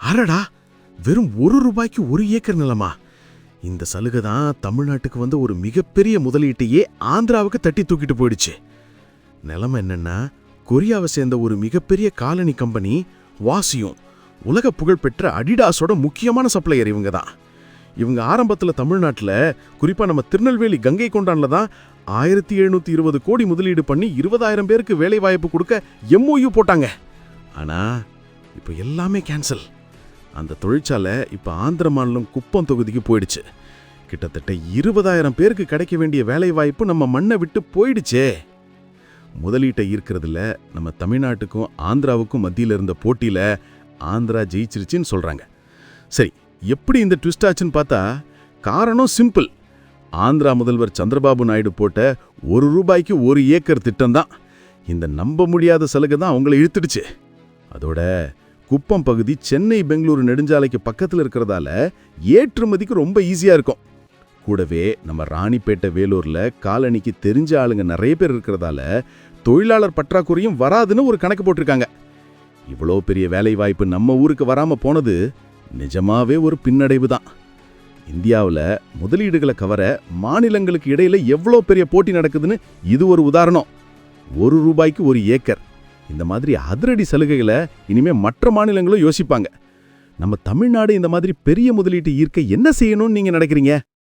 அரடா, வெறும் ₹1 1 ஏக்கர் நிலமா? இந்த சலுகை தான் தமிழ்நாட்டுக்கு வந்து ஒரு மிகப்பெரிய முதலீட்டையே ஆந்திராவுக்கு தட்டி தூக்கிட்டு போயிடுச்சு. நிலைமை என்னன்னா, கொரியாவை சேர்ந்த ஒரு மிகப்பெரிய காலனி கம்பெனி வாசியும் உலக புகழ்பெற்ற அடிடாஸோட முக்கியமான சப்ளையர் இவங்க தான். இவங்க ஆரம்பத்தில் தமிழ்நாட்டில், குறிப்பாக நம்ம திருநெல்வேலி கங்கை கொண்டான்ல தான் 1720 கோடி முதலீடு பண்ணி 20,000 பேருக்கு வேலை வாய்ப்பு கொடுக்க MOU போட்டாங்க. ஆனால் இப்போ எல்லாமே கேன்சல். அந்த தொழிற்சாலை இப்போ ஆந்திர மாநிலம் குப்பம் தொகுதிக்கு போயிடுச்சு. கிட்டத்தட்ட 20,000 பேருக்கு கிடைக்க வேண்டிய வேலை வாய்ப்பு நம்ம மண்ணை விட்டு போயிடுச்சே. முதலீட்டை ஈர்க்கிறதுல நம்ம தமிழ்நாட்டுக்கும் ஆந்திராவுக்கும் மத்தியில் இருந்த போட்டியில் ஆந்திரா ஜெயிச்சிருச்சுன்னு சொல்கிறாங்க. சரி, எப்படி இந்த ட்விஸ்ட் ஆச்சுன்னு பார்த்தா காரணம் சிம்பிள். ஆந்திரா முதல்வர் சந்திரபாபு நாயுடு போட்ட ₹1 1 ஏக்கர் திட்டம் தான். இந்த நம்ப முடியாத சலுகை தான் அவங்கள இழுத்துடுச்சு. அதோட குப்பம் பகுதி சென்னை பெங்களூரு நெடுஞ்சாலைக்கு பக்கத்தில் இருக்கிறதால ஏற்றுமதிக்கு ரொம்ப ஈஸியாக இருக்கும். கூடவே நம்ம ராணிப்பேட்டை வேலூரில் காலனிக்கு தெரிஞ்ச ஆளுங்க நிறைய பேர் இருக்கிறதால தொழிலாளர் பற்றாக்குறையும் வராதுன்னு ஒரு கணக்கு போட்டிருக்காங்க. இவ்வளோ பெரிய வேலை வாய்ப்பு நம்ம ஊருக்கு வராமல் போனது நிஜமாவே ஒரு பின்னடைவு தான். இந்தியாவில் முதலீடுகளை கவர மாநிலங்களுக்கு இடையில எவ்வளோ பெரிய போட்டி நடக்குதுன்னு இது ஒரு உதாரணம். ₹1 1 ஏக்கர், இந்த மாதிரி அதிரடி சலுகைகளை இனிமே மற்ற மாநிலங்களும் யோசிப்பாங்க. நம்ம தமிழ்நாடு இந்த மாதிரி பெரிய முதலீட்டு ஈர்க்க என்ன செய்யணும்னு நீங்க நினைக்கிறீங்க?